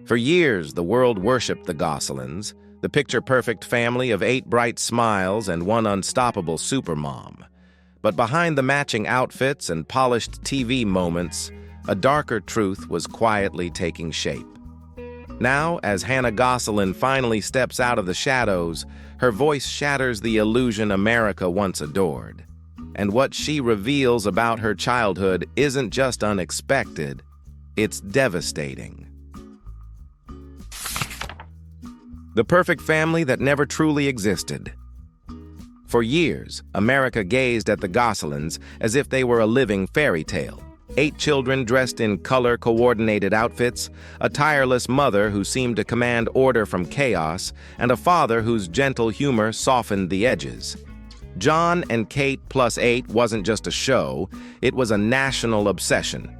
For years, the world worshipped the Gosselins, the picture-perfect family of 8 bright smiles and 1 unstoppable supermom. But behind the matching outfits and polished TV moments, a darker truth was quietly taking shape. Now, as Hannah Gosselin finally steps out of the shadows, her voice shatters the illusion America once adored. And what she reveals about her childhood isn't just unexpected, it's devastating. The perfect family that never truly existed. For years, America gazed at the Gosselins as if they were a living fairy tale. 8 children dressed in color-coordinated outfits, a tireless mother who seemed to command order from chaos, and a father whose gentle humor softened the edges. Jon and Kate plus 8 wasn't just a show, it was a national obsession.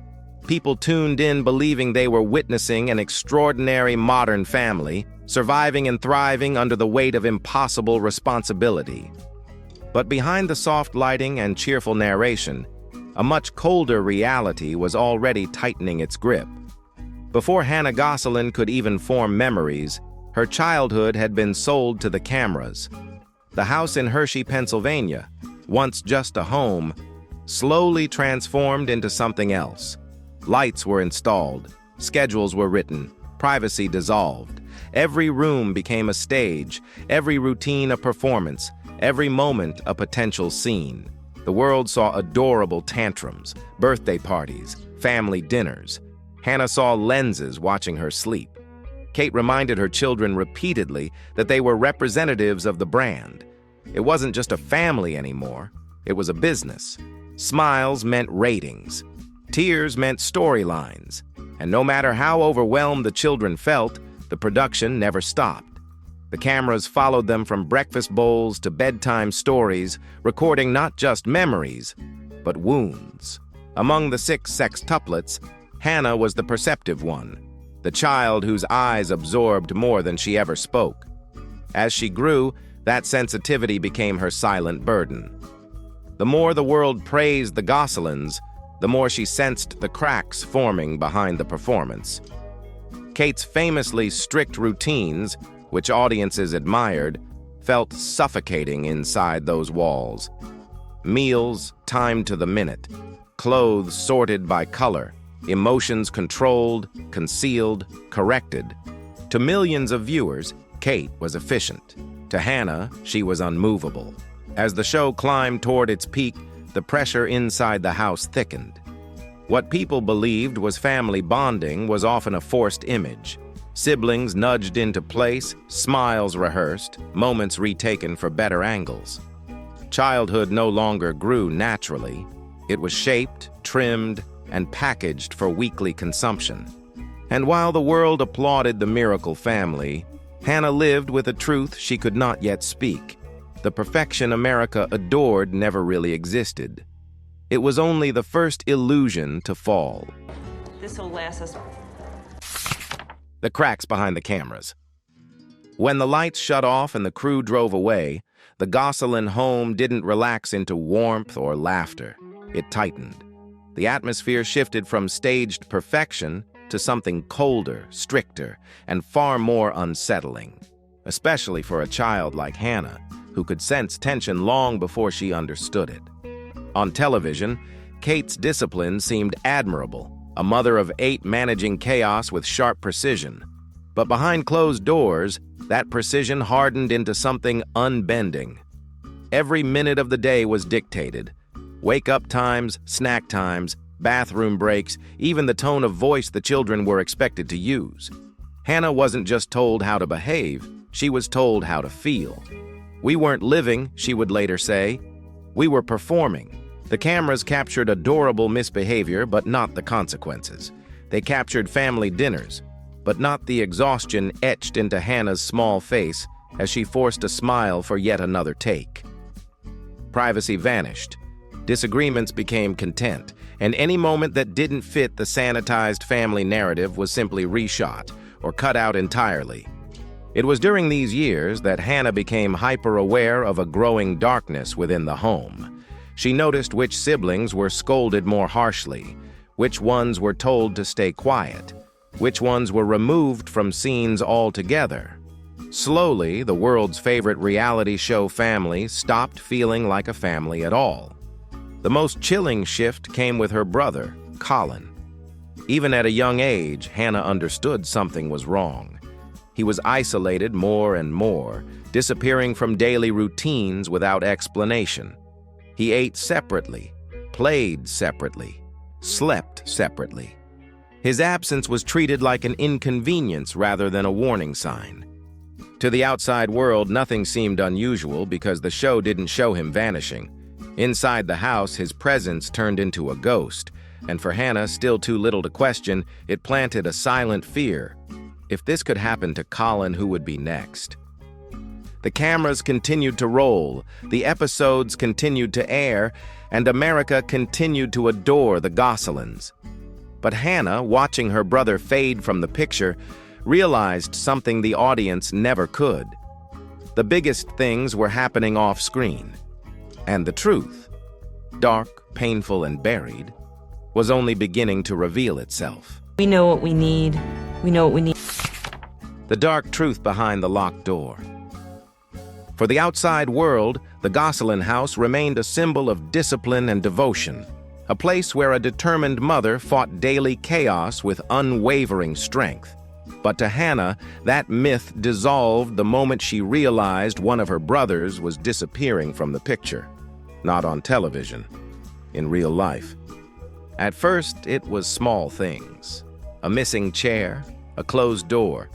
People tuned in believing they were witnessing an extraordinary modern family, surviving and thriving under the weight of impossible responsibility. But behind the soft lighting and cheerful narration, a much colder reality was already tightening its grip. Before Hannah Gosselin could even form memories, her childhood had been sold to the cameras. The house in Hershey, Pennsylvania, once just a home, slowly transformed into something else. Lights were installed, schedules were written, privacy dissolved. Every room became a stage, every routine a performance, every moment a potential scene. The world saw adorable tantrums, birthday parties, family dinners. Hannah saw lenses watching her sleep. Kate reminded her children repeatedly that they were representatives of the brand. It wasn't just a family anymore, it was a business. Smiles meant ratings. Tears meant storylines. And no matter how overwhelmed the children felt, the production never stopped. The cameras followed them from breakfast bowls to bedtime stories, recording not just memories, but wounds. Among the 6 sextuplets, Hannah was the perceptive one, the child whose eyes absorbed more than she ever spoke. As she grew, that sensitivity became her silent burden. The more the world praised the Gosselins, the more she sensed the cracks forming behind the performance. Kate's famously strict routines, which audiences admired, felt suffocating inside those walls. Meals timed to the minute, clothes sorted by color, emotions controlled, concealed, corrected. To millions of viewers, Kate was efficient. To Hannah, she was unmovable. As the show climbed toward its peak, the pressure inside the house thickened. What people believed was family bonding was often a forced image. Siblings nudged into place, smiles rehearsed, moments retaken for better angles. Childhood no longer grew naturally. It was shaped, trimmed, and packaged for weekly consumption. And while the world applauded the miracle family, Hannah lived with a truth she could not yet speak. The perfection America adored never really existed. It was only the first illusion to fall. This'll last us. The cracks behind the cameras. When the lights shut off and the crew drove away, the Gosselin home didn't relax into warmth or laughter. It tightened. The atmosphere shifted from staged perfection to something colder, stricter, and far more unsettling, especially for a child like Hannah, who could sense tension long before she understood it. On television, Kate's discipline seemed admirable, a mother of 8 managing chaos with sharp precision. But behind closed doors, that precision hardened into something unbending. Every minute of the day was dictated. Wake-up times, snack times, bathroom breaks, even the tone of voice the children were expected to use. Hannah wasn't just told how to behave, she was told how to feel. We weren't living, she would later say. We were performing. The cameras captured adorable misbehavior, but not the consequences. They captured family dinners, but not the exhaustion etched into Hannah's small face as she forced a smile for yet another take. Privacy vanished. Disagreements became content, and any moment that didn't fit the sanitized family narrative was simply reshot or cut out entirely. It was during these years that Hannah became hyper-aware of a growing darkness within the home. She noticed which siblings were scolded more harshly, which ones were told to stay quiet, Which ones were removed from scenes altogether? Slowly, the world's favorite reality show family stopped feeling like a family at all. The most chilling shift came with her brother, Colin. Even at a young age, Hannah understood something was wrong. He was isolated more and more, disappearing from daily routines without explanation. He ate separately, played separately, slept separately. His absence was treated like an inconvenience rather than a warning sign. To the outside world, nothing seemed unusual because the show didn't show him vanishing. Inside the house, his presence turned into a ghost, and for Hannah, still too little to question, it planted a silent fear. If this could happen to Colin, who would be next? The cameras continued to roll, the episodes continued to air, and America continued to adore the Gosselins. But Hannah, watching her brother fade from the picture, realized something the audience never could. The biggest things were happening off-screen, and the truth, dark, painful, and buried, was only beginning to reveal itself. We know what we need. We know what we need. The dark truth behind the locked door. For the outside world, the Gosselin house remained a symbol of discipline and devotion, a place where a determined mother fought daily chaos with unwavering strength. But to Hannah, that myth dissolved the moment she realized one of her brothers was disappearing from the picture. Not on television, in real life. At first, it was small things. A missing chair, a closed door,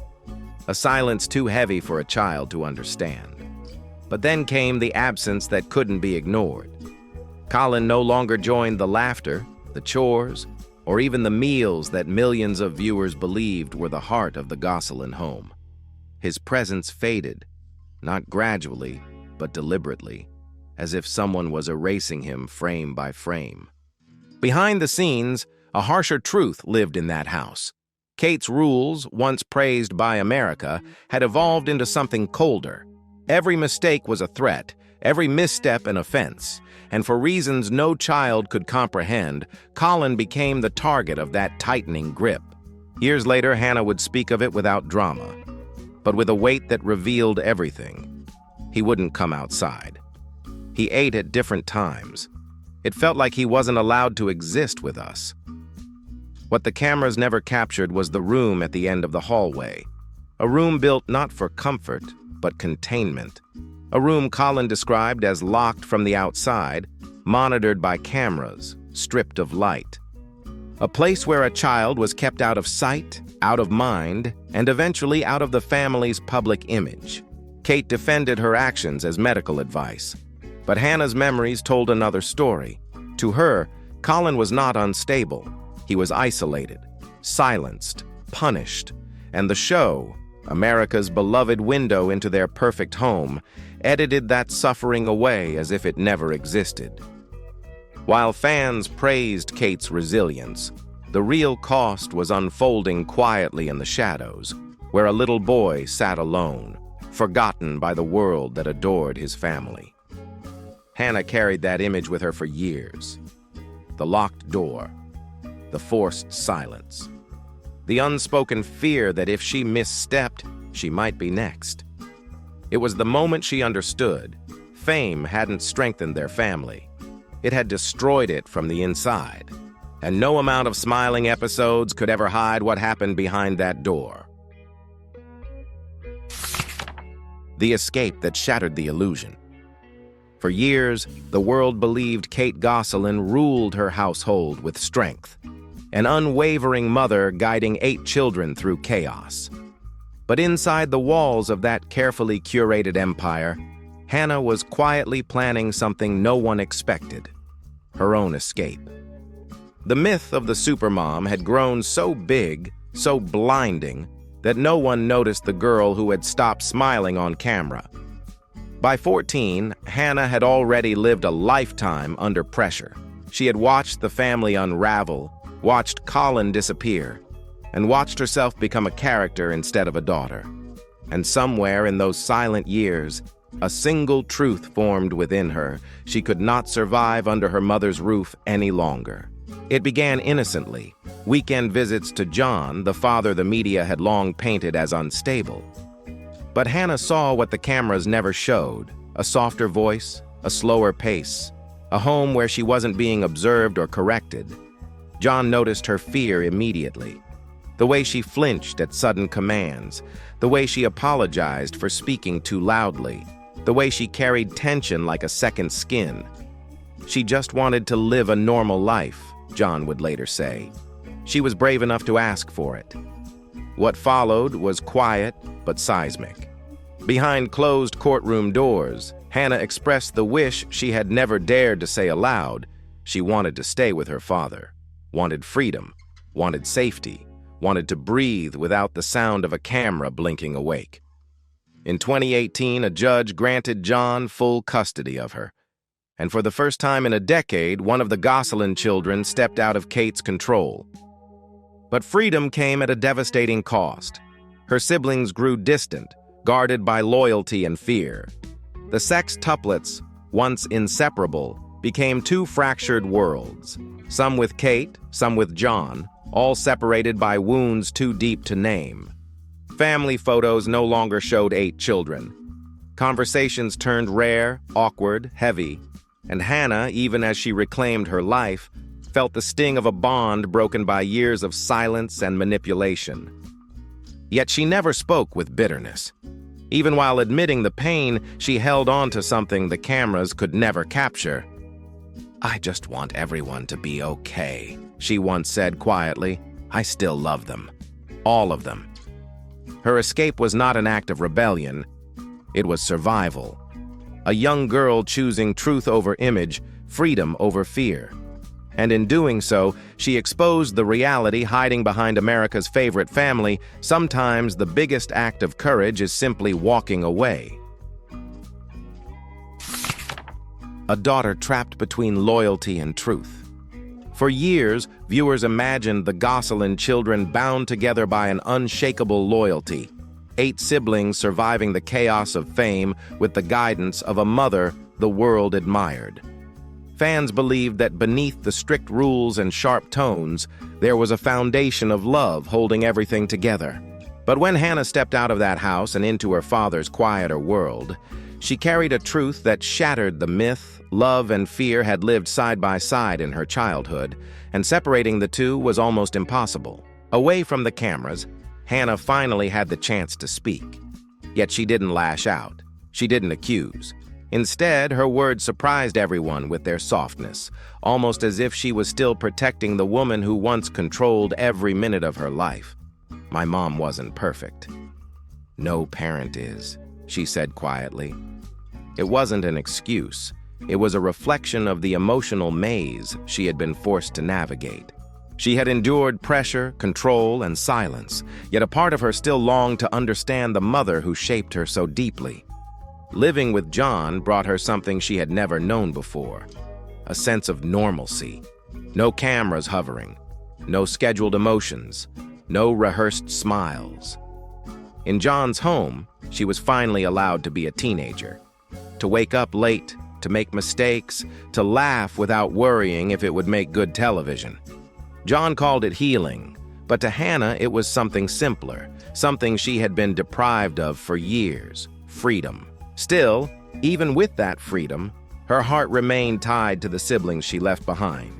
a silence too heavy for a child to understand. But then came the absence that couldn't be ignored. Colin no longer joined the laughter, the chores, or even the meals that millions of viewers believed were the heart of the Gosselin home. His presence faded, not gradually, but deliberately, as if someone was erasing him frame by frame. Behind the scenes, a harsher truth lived in that house. Kate's rules, once praised by America, had evolved into something colder. Every mistake was a threat, every misstep an offense, and for reasons no child could comprehend, Colin became the target of that tightening grip. Years later, Hannah would speak of it without drama, but with a weight that revealed everything. He wouldn't come outside. He ate at different times. It felt like he wasn't allowed to exist with us. What the cameras never captured was the room at the end of the hallway, a room built not for comfort, but containment. A room Colin described as locked from the outside, monitored by cameras, stripped of light. A place where a child was kept out of sight, out of mind, and eventually out of the family's public image. Kate defended her actions as medical advice, but Hannah's memories told another story. To her, Colin was not unstable. He was isolated, silenced, punished, and the show, America's beloved window into their perfect home, edited that suffering away as if it never existed. While fans praised Kate's resilience, the real cost was unfolding quietly in the shadows, where a little boy sat alone, forgotten by the world that adored his family. Hannah carried that image with her for years. The locked door, the forced silence, the unspoken fear that if she misstepped, she might be next. It was the moment she understood. Fame hadn't strengthened their family. It had destroyed it from the inside, and no amount of smiling episodes could ever hide what happened behind that door. The escape that shattered the illusion. For years, the world believed Kate Gosselin ruled her household with strength, an unwavering mother guiding 8 children through chaos. But inside the walls of that carefully curated empire, Hannah was quietly planning something no one expected: her own escape. The myth of the supermom had grown so big, so blinding, that no one noticed the girl who had stopped smiling on camera. By 14, Hannah had already lived a lifetime under pressure. She had watched the family unravel, watched Colin disappear, and watched herself become a character instead of a daughter. And somewhere in those silent years, a single truth formed within her: she could not survive under her mother's roof any longer. It began innocently, weekend visits to Jon, the father the media had long painted as unstable. But Hannah saw what the cameras never showed: a softer voice, a slower pace, a home where she wasn't being observed or corrected. Jon noticed her fear immediately. The way she flinched at sudden commands, the way she apologized for speaking too loudly, the way she carried tension like a second skin. She just wanted to live a normal life, Jon would later say. She was brave enough to ask for it. What followed was quiet but seismic. Behind closed courtroom doors, Hannah expressed the wish she had never dared to say aloud. She wanted to stay with her father, wanted freedom, wanted safety, wanted to breathe without the sound of a camera blinking awake. In 2018, a judge granted Jon full custody of her. And for the first time in a decade, one of the Gosselin children stepped out of Kate's control. But freedom came at a devastating cost. Her siblings grew distant, guarded by loyalty and fear. The sextuplets, once inseparable, became two fractured worlds, some with Kate, some with Jon, all separated by wounds too deep to name. Family photos no longer showed 8 children. Conversations turned rare, awkward, heavy, and Hannah, even as she reclaimed her life, felt the sting of a bond broken by years of silence and manipulation. Yet she never spoke with bitterness. Even while admitting the pain, she held on to something the cameras could never capture. "I just want everyone to be okay," she once said quietly. "I still love them. All of them." Her escape was not an act of rebellion. It was survival. A young girl choosing truth over image, freedom over fear. And in doing so, she exposed the reality hiding behind America's favorite family. Sometimes the biggest act of courage is simply walking away. A daughter trapped between loyalty and truth. For years, viewers imagined the Gosselin children bound together by an unshakable loyalty. 8 siblings surviving the chaos of fame with the guidance of a mother the world admired. Fans believed that beneath the strict rules and sharp tones, there was a foundation of love holding everything together. But when Hannah stepped out of that house and into her father's quieter world, she carried a truth that shattered the myth. Love and fear had lived side by side in her childhood, and separating the two was almost impossible. Away from the cameras, Hannah finally had the chance to speak. Yet she didn't lash out. She didn't accuse. Instead, her words surprised everyone with their softness, almost as if she was still protecting the woman who once controlled every minute of her life. "My mom wasn't perfect. No parent is," she said quietly. It wasn't an excuse. It was a reflection of the emotional maze she had been forced to navigate. She had endured pressure, control, and silence, yet a part of her still longed to understand the mother who shaped her so deeply. Living with Jon brought her something she had never known before: a sense of normalcy. No cameras hovering, no scheduled emotions, no rehearsed smiles. In Jon's home, she was finally allowed to be a teenager, to wake up late, to make mistakes, to laugh without worrying if it would make good television. Jon called it healing, but to Hannah it was something simpler, something she had been deprived of for years: freedom. Still, even with that freedom, her heart remained tied to the siblings she left behind.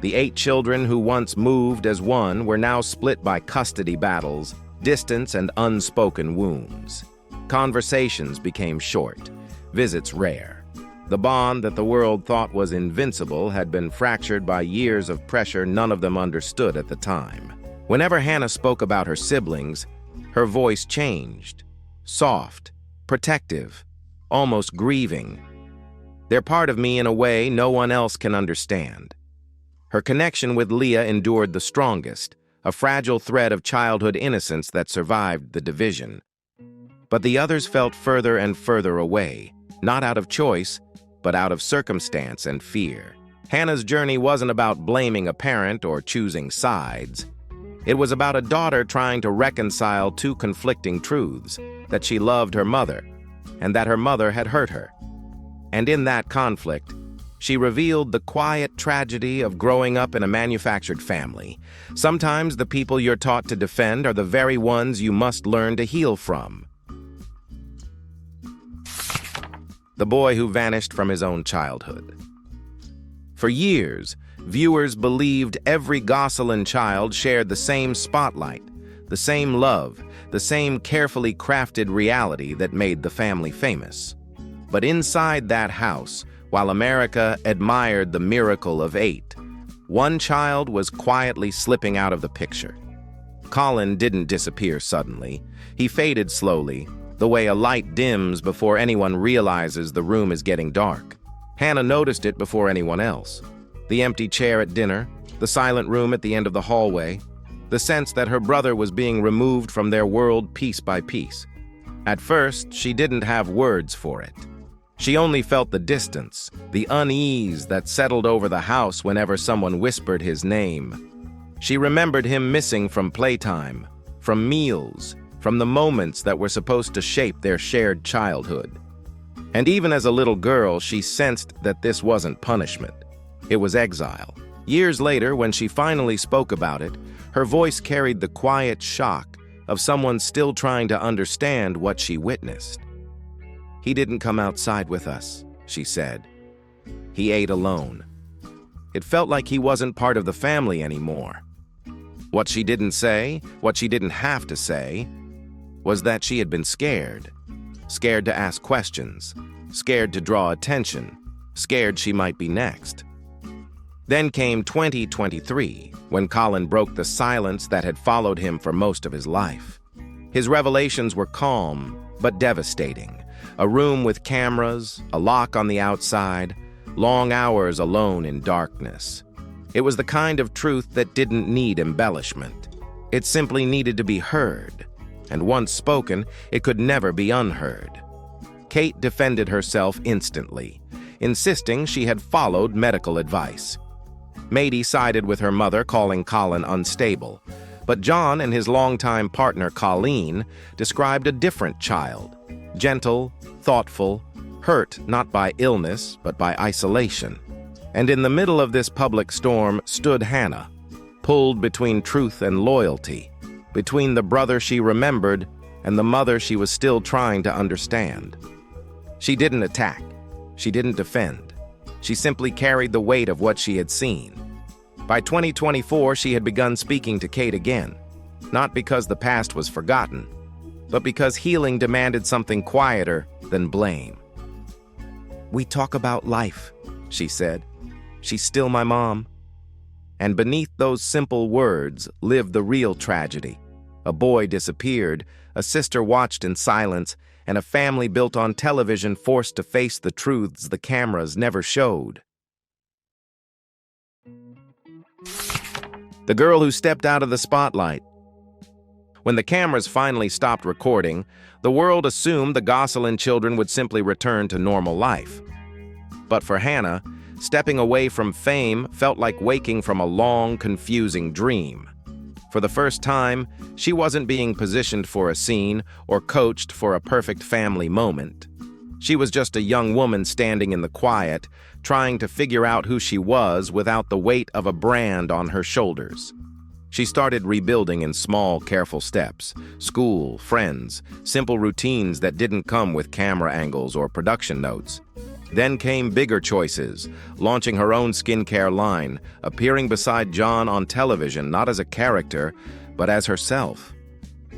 The 8 children who once moved as one were now split by custody battles, distance, and unspoken wounds. Conversations became short, visits rare. The bond that the world thought was invincible had been fractured by years of pressure none of them understood at the time. Whenever Hannah spoke about her siblings, her voice changed. Soft, protective, almost grieving. "They're part of me in a way no one else can understand." Her connection with Leah endured the strongest, a fragile thread of childhood innocence that survived the division. But the others felt further and further away, not out of choice, but out of circumstance and fear. Hannah's journey wasn't about blaming a parent or choosing sides. It was about a daughter trying to reconcile 2 conflicting truths: that she loved her mother, and that her mother had hurt her. And in that conflict, She revealed the quiet tragedy of growing up in a manufactured family. Sometimes the people you're taught to defend are the very ones you must learn to heal from. The boy who vanished from his own childhood. For years, viewers believed every Gosselin child shared the same spotlight, the same love, the same carefully crafted reality that made the family famous. But inside that house, while America admired the miracle of 8, one child was quietly slipping out of the picture. Colin didn't disappear suddenly. He faded slowly, the way a light dims before anyone realizes the room is getting dark. Hannah noticed it before anyone else. The empty chair at dinner, the silent room at the end of the hallway, the sense that her brother was being removed from their world piece by piece. At first, she didn't have words for it. She only felt the distance, the unease that settled over the house whenever someone whispered his name. She remembered him missing from playtime, from meals, from the moments that were supposed to shape their shared childhood. And even as a little girl, she sensed that this wasn't punishment. It was exile. Years later, when she finally spoke about it, her voice carried the quiet shock of someone still trying to understand what she witnessed. "He didn't come outside with us," she said. "He ate alone." It felt like he wasn't part of the family anymore. What she didn't say, what she didn't have to say, was that she had been scared. Scared to ask questions, scared to draw attention, scared she might be next. Then came 2023, when Colin broke the silence that had followed him for most of his life. His revelations were calm, but devastating. A room with cameras, a lock on the outside, long hours alone in darkness. It was the kind of truth that didn't need embellishment. It simply needed to be heard, and once spoken, it could never be unheard. Kate defended herself instantly, insisting she had followed medical advice. Mady sided with her mother, calling Colin unstable. But Jon and his longtime partner, Colin, described a different child. Gentle, thoughtful, hurt not by illness, but by isolation. And in the middle of this public storm stood Hannah, pulled between truth and loyalty, between the brother she remembered and the mother she was still trying to understand. She didn't attack. She didn't defend. She simply carried the weight of what she had seen. By 2024, she had begun speaking to Kate again, not because the past was forgotten, but because healing demanded something quieter than blame. "We talk about life," she said. "She's still my mom." And beneath those simple words lived the real tragedy. A boy disappeared, a sister watched in silence, and a family built on television forced to face the truths the cameras never showed. The girl who stepped out of the spotlight. When the cameras finally stopped recording, the world assumed the Gosselin children would simply return to normal life. But for Hannah, stepping away from fame felt like waking from a long, confusing dream. For the first time, she wasn't being positioned for a scene or coached for a perfect family moment. She was just a young woman standing in the quiet, trying to figure out who she was without the weight of a brand on her shoulders. She started rebuilding in small, careful steps. School, friends, simple routines that didn't come with camera angles or production notes. Then came bigger choices, launching her own skincare line, appearing beside Jon on television, not as a character, but as herself.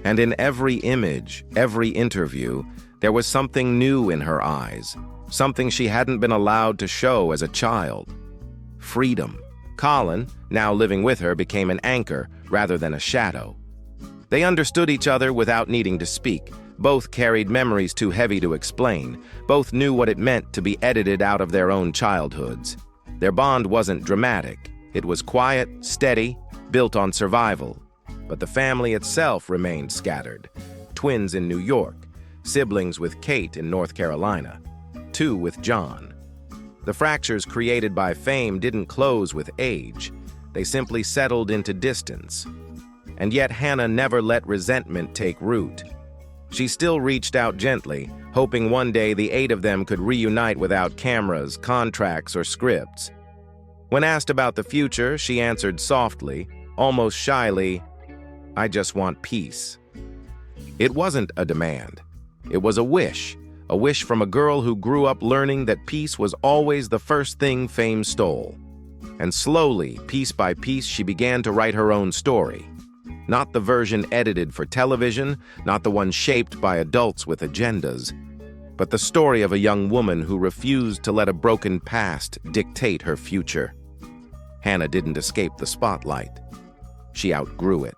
And in every image, every interview, there was something new in her eyes, something she hadn't been allowed to show as a child. Freedom. Colin, now living with her, became an anchor rather than a shadow. They understood each other without needing to speak. Both carried memories too heavy to explain. Both knew what it meant to be edited out of their own childhoods. Their bond wasn't dramatic. It was quiet, steady, built on survival. But the family itself remained scattered. Twins in New York, siblings with Kate in North Carolina, 2 with Jon. The fractures created by fame didn't close with age. They simply settled into distance. And yet Hannah never let resentment take root. She still reached out gently, hoping one day the 8 of them could reunite without cameras, contracts, or scripts. When asked about the future, she answered softly, almost shyly, "I just want peace." It wasn't a demand. It was a wish from a girl who grew up learning that peace was always the first thing fame stole. And slowly, piece by piece, she began to write her own story. Not the version edited for television, not the one shaped by adults with agendas, but the story of a young woman who refused to let a broken past dictate her future. Hannah didn't escape the spotlight. She outgrew it.